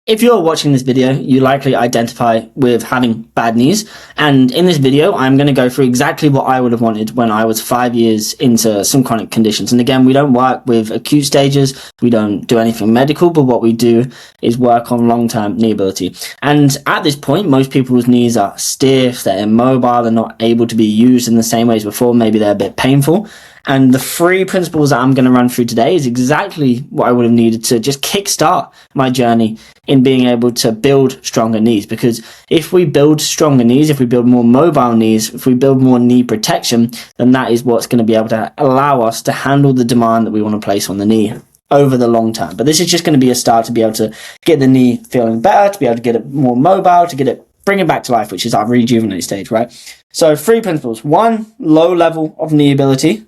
If you're watching this video, you likely identify with having bad knees. And in this video, I'm going to go through exactly what I would have wanted when I was 5 years into some chronic conditions. And again, we don't work with acute stages. We don't do anything medical, but what we do is work on long-term knee ability. And at this point, most people's knees are stiff, they're immobile, they're not able to be used in the same way as before. Maybe they're a bit painful. And the 3 principles that I'm going to run through today is exactly what I would have needed to just kickstart my journey in being able to build stronger knees. Because if we build stronger knees, if we build more mobile knees, if we build more knee protection, then that is what's going to be able to allow us to handle the demand that we want to place on the knee over the long term. But this is just going to be a start to be able to get the knee feeling better, to be able to get it more mobile, to get it, bring it back to life, which is our rejuvenate stage, right? So 3 principles. 1, low level of knee ability.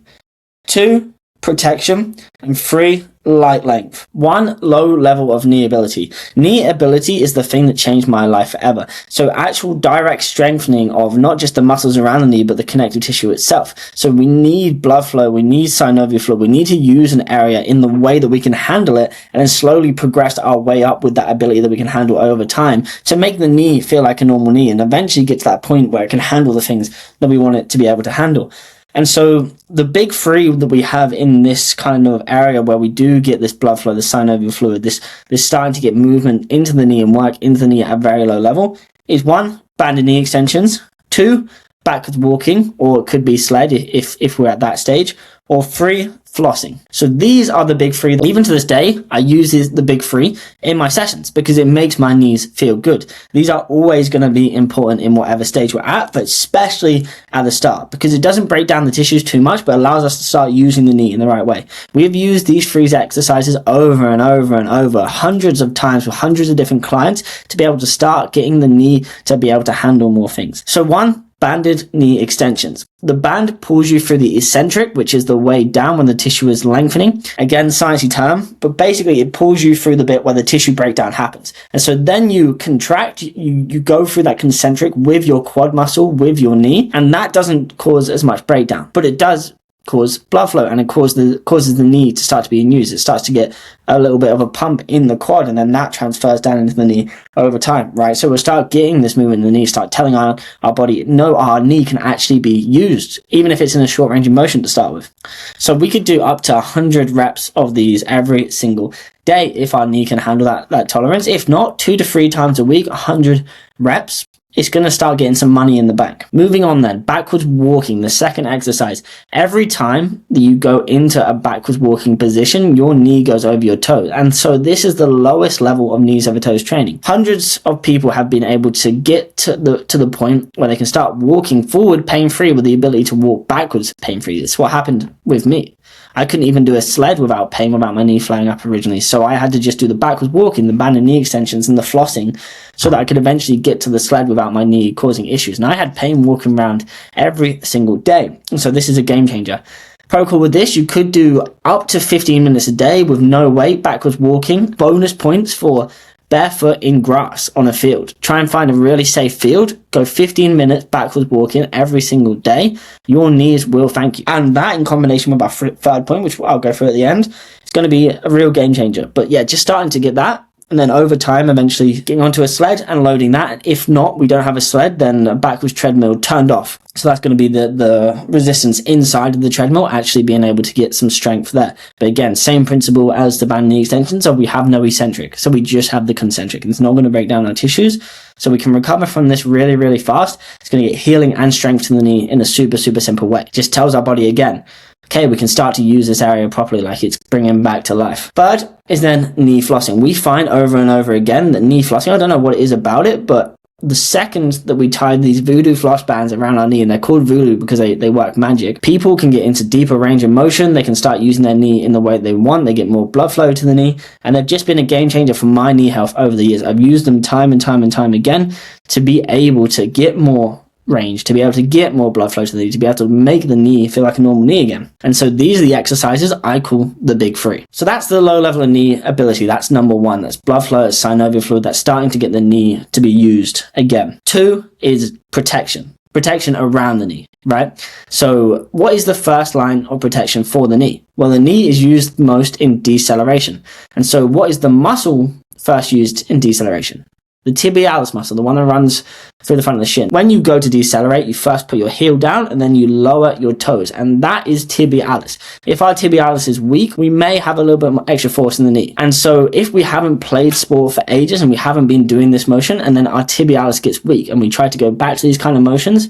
2, protection. And 3, light length. 1, low level of knee ability. Knee ability is the thing that changed my life forever. So actual direct strengthening of not just the muscles around the knee, but the connective tissue itself. So we need blood flow, we need synovial fluid, we need to use an area in the way that we can handle it, and then slowly progress our way up with that ability that we can handle over time to make the knee feel like a normal knee and eventually get to that point where it can handle the things that we want it to be able to handle. And so the big 3 that we have in this kind of area where we do get this blood flow, the synovial fluid, this starting to get movement into the knee and work into the knee at a very low level is 1, banded knee extensions, 2, backwards walking, or it could be sled if we're at that stage, or 3, flossing. So these are the big 3. Even to this day, I use the big 3 in my sessions because it makes my knees feel good. These are always going to be important in whatever stage we're at, but especially at the start because it doesn't break down the tissues too much, but allows us to start using the knee in the right way. We have used these 3 exercises over and over and over hundreds of times with hundreds of different clients to be able to start getting the knee to be able to handle more things. So 1, banded knee extensions. The band pulls you through the eccentric, which is the way down when the tissue is lengthening. Again, sciencey term, but basically it pulls you through the bit where the tissue breakdown happens. And so then you contract, you go through that concentric with your quad muscle, with your knee, and that doesn't cause as much breakdown, but it does cause blood flow and it causes the knee to start to be used. It starts to get a little bit of a pump in the quad and then that transfers down into the knee over time, right? So we'll start getting this movement in the knee, start telling our body, no, our knee can actually be used, even if it's in a short range of motion to start with. So we could do up to 100 reps of these every single day if our knee can handle that tolerance. If not, 2 to 3 times a week, 100 reps. It's going to start getting some money in the bank. Moving on then, backwards walking, the second exercise. Every time that you go into a backwards walking position, your knee goes over your toes. And so this is the lowest level of knees over toes training. Hundreds of people have been able to get to the point where they can start walking forward pain-free with the ability to walk backwards pain-free. That's what happened with me. I couldn't even do a sled without pain, without my knee flaring up originally. So I had to just do the backwards walking, the banded knee extensions, and the flossing so that I could eventually get to the sled without my knee causing issues. And I had pain walking around every single day. And so this is a game changer. Protocol with this, you could do up to 15 minutes a day with no weight, backwards walking. Bonus points for barefoot in grass on a field. Try and find a really safe field. Go 15 minutes backwards walking every single day. Your knees will thank you. And that in combination with our 3rd point, which I'll go through at the end, is going to be a real game changer. But yeah, just starting to get that. And then over time, eventually getting onto a sled and loading that. If not, we don't have a sled, then a backwards treadmill turned off. So that's going to be the resistance inside of the treadmill, actually being able to get some strength there. But again, same principle as the banded knee extensions, so we have no eccentric. So we just have the concentric. And it's not going to break down our tissues. So we can recover from this really, really fast. It's going to get healing and strength to the knee in a super, super simple way. It just tells our body again, okay, we can start to use this area properly, like it's bringing back to life. 3rd is then knee flossing. We find over and over again that knee flossing, I don't know what it is about it, but the second that we tie these voodoo floss bands around our knee, and they're called voodoo because they work magic, people can get into deeper range of motion. They can start using their knee in the way they want. They get more blood flow to the knee, and they've just been a game changer for my knee health over the years. I've used them time and time and time again to be able to get more range, to be able to get more blood flow to the knee, to be able to make the knee feel like a normal knee again. And so these are the exercises I call the big 3. So that's the low level of knee ability. That's number 1. That's blood flow, that's synovial fluid, that's starting to get the knee to be used again. 2 is protection. Protection around the knee, right? So what is the first line of protection for the knee? Well, the knee is used most in deceleration. And so what is the muscle first used in deceleration? The tibialis muscle, the one that runs through the front of the shin. When you go to decelerate, you first put your heel down and then you lower your toes, and that is tibialis. If our tibialis is weak, we may have a little bit more extra force in the knee. And so if we haven't played sport for ages and we haven't been doing this motion, and then our tibialis gets weak and we try to go back to these kind of motions,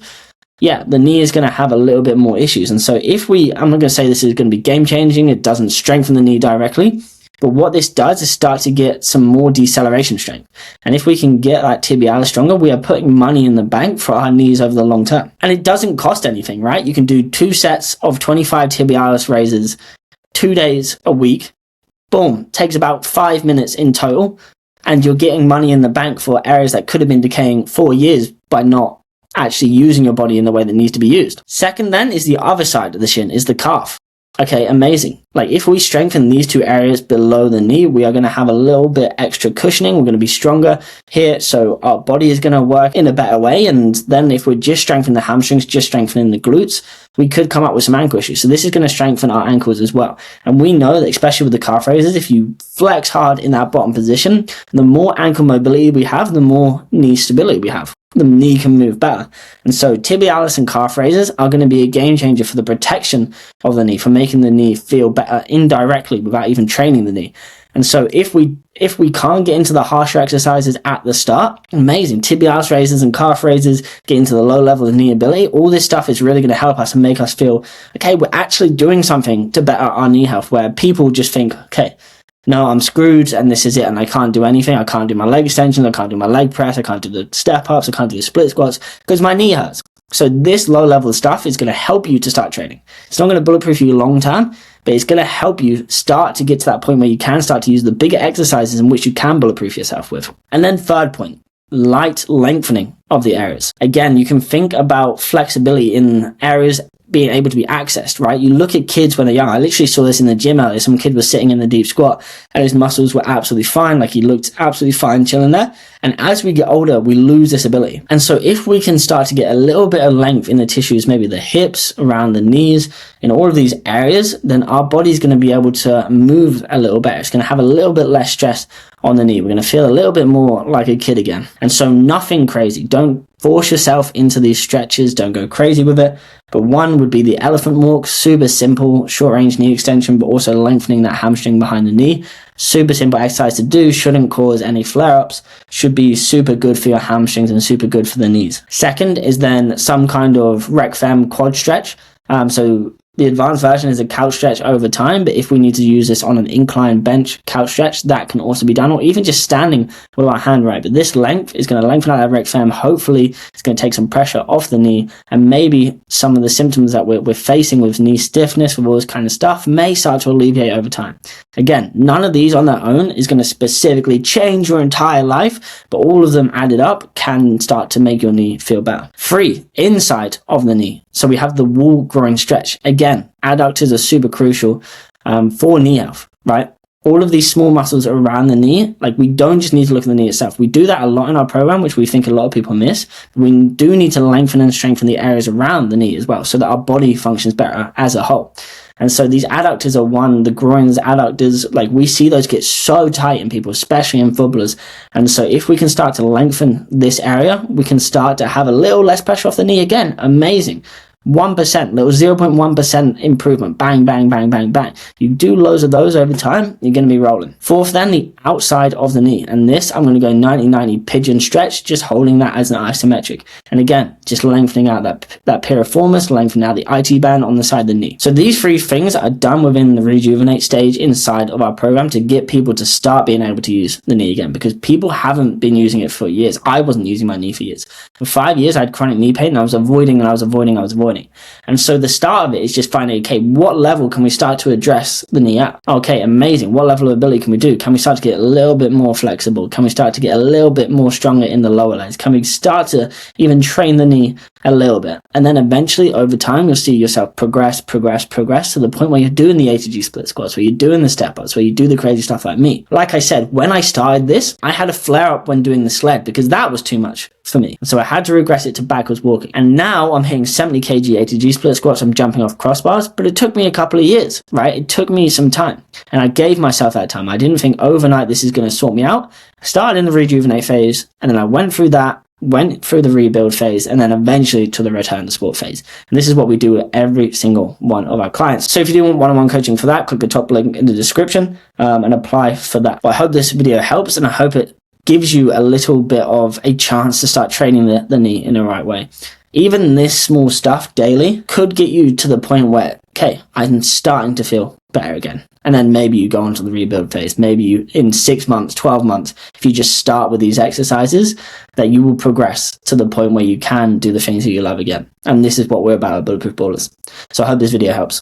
yeah, the knee is going to have a little bit more issues. And so I'm not going to say this is going to be game changing. It doesn't strengthen the knee directly. But what this does is start to get some more deceleration strength. And if we can get that tibialis stronger, we are putting money in the bank for our knees over the long term. And it doesn't cost anything, right? You can do 2 sets of 25 tibialis raises, 2 days a week. Boom, takes about 5 minutes in total. And you're getting money in the bank for areas that could have been decaying for years by not actually using your body in the way that needs to be used. Second then is the other side of the shin, is the calf. Okay, amazing. Like if we strengthen these 2 areas below the knee, we are going to have a little bit extra cushioning. We're going to be stronger here. So our body is going to work in a better way. And then if we're just strengthening the hamstrings, just strengthening the glutes, we could come up with some ankle issues. So this is going to strengthen our ankles as well. And we know that especially with the calf raises, if you flex hard in that bottom position, the more ankle mobility we have, the more knee stability we have. The knee can move better. And so tibialis and calf raises are going to be a game changer for the protection of the knee, for making the knee feel better indirectly without even training the knee. And so if we can't get into the harsher exercises at the start, amazing. Tibialis raises and calf raises, get into the low level of knee ability. All this stuff is really going to help us and make us feel, okay, we're actually doing something to better our knee health, where people just think, okay, no, I'm screwed and this is it and I can't do anything. I can't do my leg extensions, I can't do my leg press, I can't do the step ups, I can't do the split squats because my knee hurts. So this low level stuff is going to help you to start training. It's not going to bulletproof you long term, but it's going to help you start to get to that point where you can start to use the bigger exercises in which you can bulletproof yourself with. And then third point, light lengthening of the areas. Again, you can think about flexibility in areas being able to be accessed, right? You look at kids when they're young. I literally saw this in the gym earlier. Some kid was sitting in the deep squat and his muscles were absolutely fine. Like he looked absolutely fine chilling there. And as we get older, we lose this ability. And so if we can start to get a little bit of length in the tissues, maybe the hips, around the knees, in all of these areas, then our body's going to be able to move a little better. It's going to have a little bit less stress on the knee. We're going to feel a little bit more like a kid again. And so nothing crazy. Don't force yourself into these stretches. Don't go crazy with it. But one would be the elephant walk, super simple, short range knee extension, but also lengthening that hamstring behind the knee. Super simple exercise to do, shouldn't cause any flare-ups, should be super good for your hamstrings and super good for the knees. Second is then some kind of rec fem quad stretch. So the advanced version is a couch stretch over time, but if we need to use this on an incline bench couch stretch, that can also be done, or even just standing with our hand right. But this length is going to lengthen out that rec fem. Hopefully, it's going to take some pressure off the knee, and maybe some of the symptoms that we're facing with knee stiffness, with all this kind of stuff, may start to alleviate over time. Again, none of these on their own is going to specifically change your entire life, but all of them added up can start to make your knee feel better. 3, inside of the knee. So we have the wall groin stretch. Again, adductors are super crucial for knee health, right? All of these small muscles around the knee, like we don't just need to look at the knee itself. We do that a lot in our program, which we think a lot of people miss. We do need to lengthen and strengthen the areas around the knee as well, so that our body functions better as a whole. And so these adductors are one, the groins, adductors, like we see those get so tight in people, especially in footballers. And so if we can start to lengthen this area, we can start to have a little less pressure off the knee again. Amazing. 1%, little 0.1% improvement. Bang, bang, bang, bang, bang. You do loads of those over time, you're going to be rolling. 4th then, the outside of the knee. And this, I'm going to go 90-90 pigeon stretch, just holding that as an isometric. And again, just lengthening out that piriformis, lengthening out the IT band on the side of the knee. So these 3 things are done within the rejuvenate stage inside of our program to get people to start being able to use the knee again, because people haven't been using it for years. I wasn't using my knee for years. For 5 years, I had chronic knee pain and I was avoiding. And so the start of it is just finding, okay, what level can we start to address the knee at? Okay, amazing. What level of ability can we do? Can we start to get a little bit more flexible? Can we start to get a little bit more stronger in the lower legs? Can we start to even train the knee a little bit. And then eventually over time, you'll see yourself progress to the point where you're doing the A to G split squats, where you're doing the step ups, where you do the crazy stuff like me. Like I said, when I started this, I had a flare up when doing the sled because that was too much for me. So I had to regress it to backwards walking. And now I'm hitting 70 kg A to G split squats. I'm jumping off crossbars, but it took me a couple of years, right? It took me some time and I gave myself that time. I didn't think overnight this is going to sort me out. I started in the rejuvenate phase and then I went through the rebuild phase, and then eventually to the return to sport phase. And this is what we do with every single one of our clients. So if you do want one-on-one coaching for that, click the top link in the description and apply for that. Well, I hope this video helps, and I hope it gives you a little bit of a chance to start training the knee in the right way. Even this small stuff daily could get you to the point where, okay, I'm starting to feel better again. And then maybe you go on to the rebuild phase. Maybe you, in 6 months, 12 months, if you just start with these exercises, that you will progress to the point where you can do the things that you love again. And this is what we're about at Bulletproof Ballers. So I hope this video helps.